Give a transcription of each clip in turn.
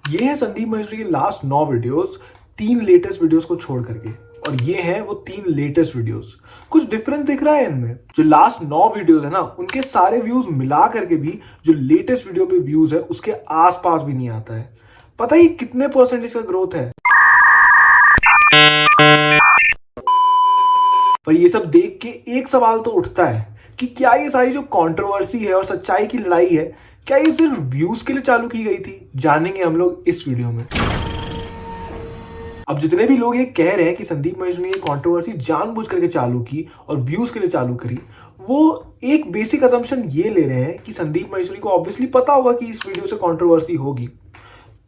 ये है संदीप महेश्वरी के लास्ट 9 वीडियोस, 3 लेटेस्ट वीडियोस को छोड़ करके। और ये हैं वो 3 लेटेस्ट वीडियोस। कुछ डिफरेंस दिख रहा है इनमें। जो लास्ट 9 वीडियोस है ना, उनके सारे व्यूज मिला करके भी जो लेटेस्ट वीडियो पे व्यूज है उसके आसपास भी नहीं आता है। पता ही कितने परसेंट इसका ग्रोथ है। पर ये सब देख के एक सवाल तो उठता है कि क्या ये सारी जो कंट्रोवर्सी है और सच्चाई की लड़ाई है, क्या ये सिर्फ व्यूज के लिए चालू की गई थी? जानेंगे हम लोग इस वीडियो में। अब जितने भी लोग ये कह रहे हैं कि संदीप महेश्वरी ने ये कंट्रोवर्सी जानबूझ करके चालू की और व्यूज के लिए चालू करी, वो एक बेसिक असम्पशन ये ले रहे हैं कि संदीप महेश्वरी को ऑब्वियसली पता होगा कि इस वीडियो से कंट्रोवर्सी होगी।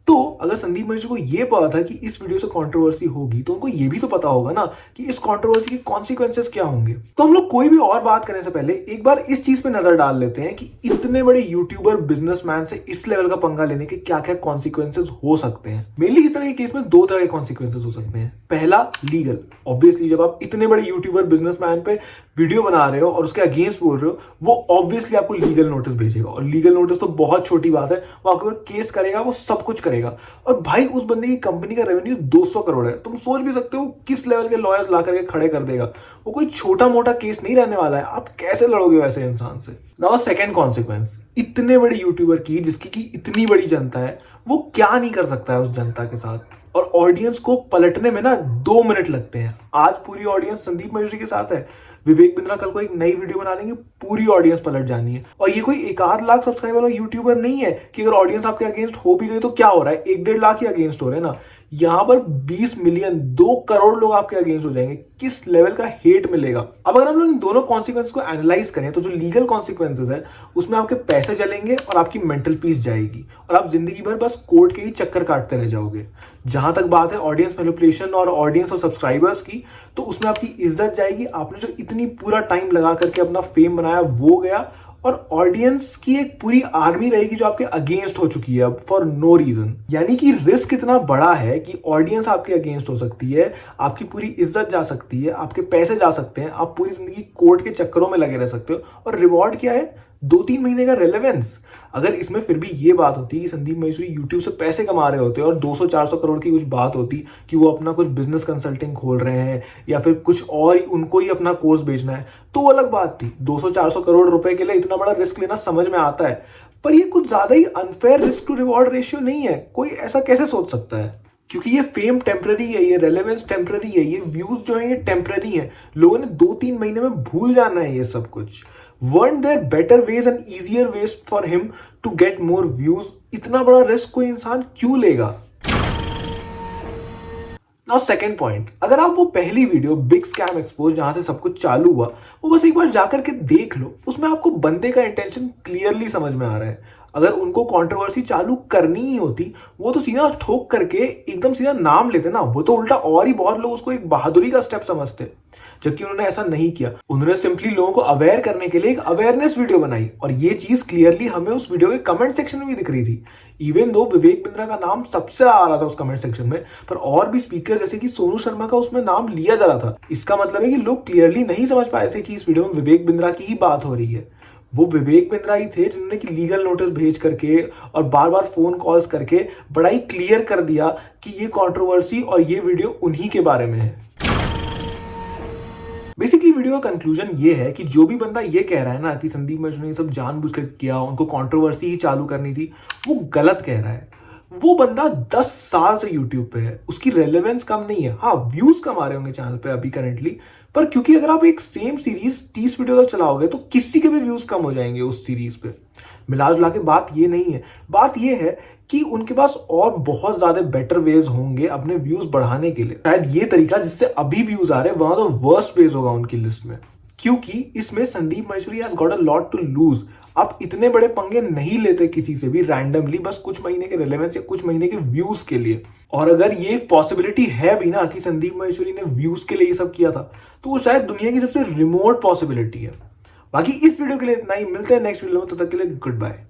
तो अगर संदीप महेश्वरी को ये पता था कि इस वीडियो से कंट्रोवर्सी होगी, तो उनको ये भी तो पता होगा ना कि इस कंट्रोवर्सी के कॉन्सिक्वेंसेस क्या होंगे। तो हम लोग कोई भी और बात करने से पहले एक बार इस चीज पे नजर डाल लेते हैं कि इतने बड़े यूट्यूबर बिजनेसमैन से इस लेवल का पंगा लेने के क्या क्या कॉन्सिक्वेंसेस हो सकते हैं। मेनली इस तरह के केस में 2 तरह के कॉन्सिक्वेंसेस हो सकते हैं। पहला, लीगल। ऑब्वियसली जब आप इतने बड़े यूट्यूबर बिजनेसमैन पे वीडियो बना रहे हो और उसके अगेंस्ट बोल रहे हो, वो ऑब्वियसली आपको लीगल नोटिस भेजेगा। और लीगल नोटिस तो बहुत छोटी बात है, वो आपके ऊपर केस करेगा, वो सब कुछ करेगा। और भाई उस बंदे की कंपनी का रेवेन्यू 200 करोड़ है। तुम सोच भी सकते हो किस लेवल के लॉयर्स ला करके खड़े कर देगा। वो कोई छोटा मोटा केस नहीं रहने वाला है। आप कैसे लड़ोगे वैसे इंसान से? नाउ सेकंड कॉन्सिक्वेंस, इतने बड़े यूट्यूबर की जिसकी की इतनी बड़ी जनता है, वो क्या नहीं कर सकता है उस जनता के साथ। और ऑडियंस को पलटने में ना 2 मिनट लगते हैं। आज पूरी ऑडियंस संदीप महेश्वरी के साथ है, विवेक बिंद्रा कल को एक नई वीडियो बना देंगे, पूरी ऑडियंस पलट जानी है। और ये कोई 1-8 लाख सब्सक्राइबर वाला यूट्यूबर नहीं है कि अगर ऑडियंस आपके अगेंस्ट हो भी गई तो क्या हो रहा है, 1-1.5 लाख ही अगेंस्ट हो रहे हैं ना। यहां पर 20 मिलियन, 2 करोड़ लोग आपके अगेंस्ट हो जाएंगे। किस लेवल का हेट मिलेगा। अब अगर हम लोग इन दोनों कॉन्सिक्वेंस को एनालाइज करें, तो जो लीगल कॉन्सिक्वेंसेस है उसमें आपके पैसे चलेंगे और आपकी मेंटल पीस जाएगी और आप जिंदगी भर बस कोर्ट के ही चक्कर काटते रह जाओगे। जहां तक बात है ऑडियंस मैनिपुलेशन और ऑडियंस और सब्सक्राइबर्स की, तो उसमें आपकी इज्जत जाएगी। आपने जो इतनी पूरा टाइम लगा करके अपना फेम बनाया वो गया, और ऑडियंस की एक पूरी आर्मी रहेगी जो आपके अगेंस्ट हो चुकी है अब फॉर नो रीजन। यानी कि रिस्क इतना बड़ा है कि ऑडियंस आपके अगेंस्ट हो सकती है, आपकी पूरी इज्जत जा सकती है, आपके पैसे जा सकते हैं, आप पूरी जिंदगी कोर्ट के चक्करों में लगे रह सकते हो। और रिवॉर्ड क्या है? 2-3 महीने का रेलेवेंस। अगर इसमें फिर भी ये बात होती कि संदीप महेश्वरी यूट्यूब से पैसे कमा रहे होते और 200-400 करोड़ की कुछ बात होती कि वो अपना कुछ बिजनेस कंसल्टिंग खोल रहे हैं या फिर कुछ और ही उनको ही अपना कोर्स बेचना है, तो वो अलग बात थी। 200-400 करोड़ रुपए के लिए इतना बड़ा रिस्क लेना समझ में आता है, पर ये कुछ ज्यादा ही unfair risk to reward ratio नहीं है। कोई ऐसा कैसे सोच सकता है? क्योंकि ये फेम टेम्पररी है, ये रेलेवेंस टेम्पररी है, ये व्यूज जो है ये टेम्पररी है। लोगों ने 2-3 महीने में भूल जाना है ये सब कुछ। Weren't there better ways and easier ways for him to get more views? इतना बड़ा रिस्क कोई इंसान क्यों लेगा? नाउ सेकंड पॉइंट, अगर आप वो पहली वीडियो बिग स्कैम एक्सपोज जहां से सब कुछ चालू हुआ, वो बस एक बार जाकर के देख लो, उसमें आपको बंदे का इंटेंशन क्लियरली समझ में आ रहा है। अगर उनको कंट्रोवर्सी चालू करनी ही होती, वो तो सीधा ठोक करके एकदम सीधा नाम लेते ना। वो तो उल्टा और ही बहुत लोग उसको एक बहादुरी का स्टेप समझते, जबकि उन्होंने ऐसा नहीं किया। उन्होंने सिंपली लोगों को अवेयर करने के लिए एक अवेयरनेस वीडियो बनाई, और ये चीज क्लियरली हमें उस वीडियो के कमेंट सेक्शन में भी दिख रही थी। इवन दो विवेक बिंद्रा का नाम सबसे आ रहा था उस कमेंट सेक्शन में, पर और भी स्पीकर जैसे कि सोनू शर्मा का उसमें नाम लिया जा रहा था। इसका मतलब है कि लोग क्लियरली नहीं समझ पाए थे कि इस वीडियो में विवेक बिंद्रा की ही बात हो रही है। वो विवेक बिंद्रा ही थे जिन्होंने कि लीगल नोटिस भेज करके और बार बार फोन कॉल्स करके बड़ा ही क्लियर कर दिया कि ये कंट्रोवर्सी और ये वीडियो उन्हीं के बारे में है। बेसिकली वीडियो का कंक्लूजन ये है कि जो भी बंदा ये कह रहा है ना कि संदीप महेश्वरी ने सब जानबूझकर किया, उनको कंट्रोवर्सी ही चालू करनी थी, वो गलत कह रहा है। वो बंदा 10 साल से यूट्यूब पे है, उसकी रेलेवेंस कम नहीं है। हाँ, व्यूज कम आ रहे होंगे चैनल पे अभी करंटली, पर क्योंकि अगर आप एक सेम सीरीज 30 वीडियो तक चलाओगे तो किसी के भी व्यूज कम हो जाएंगे उस सीरीज पे। मिला जुला के बात ये नहीं है। बात ये है कि उनके पास और बहुत ज्यादा बेटर वेज होंगे अपने व्यूज बढ़ाने के लिए। शायद ये तरीका जिससे अभी व्यूज आ रहे हैं वहां तो वर्स्ट वेज होगा उनकी लिस्ट में, क्योंकि इसमें Sandeep Maheshwari has got a lot to lose. आप इतने बड़े पंगे नहीं लेते किसी से भी रैंडमली, बस कुछ महीने के रिलेवेंस या कुछ महीने के व्यूज के लिए। और अगर ये पॉसिबिलिटी है भी ना कि संदीप महेश्वरी ने व्यूज के लिए ये सब किया था, तो वो शायद दुनिया की सबसे रिमोट पॉसिबिलिटी है। बाकी इस वीडियो के लिए इतना ही। मिलते हैं नेक्स्ट वीडियो में, तब तक के लिए गुड बाय।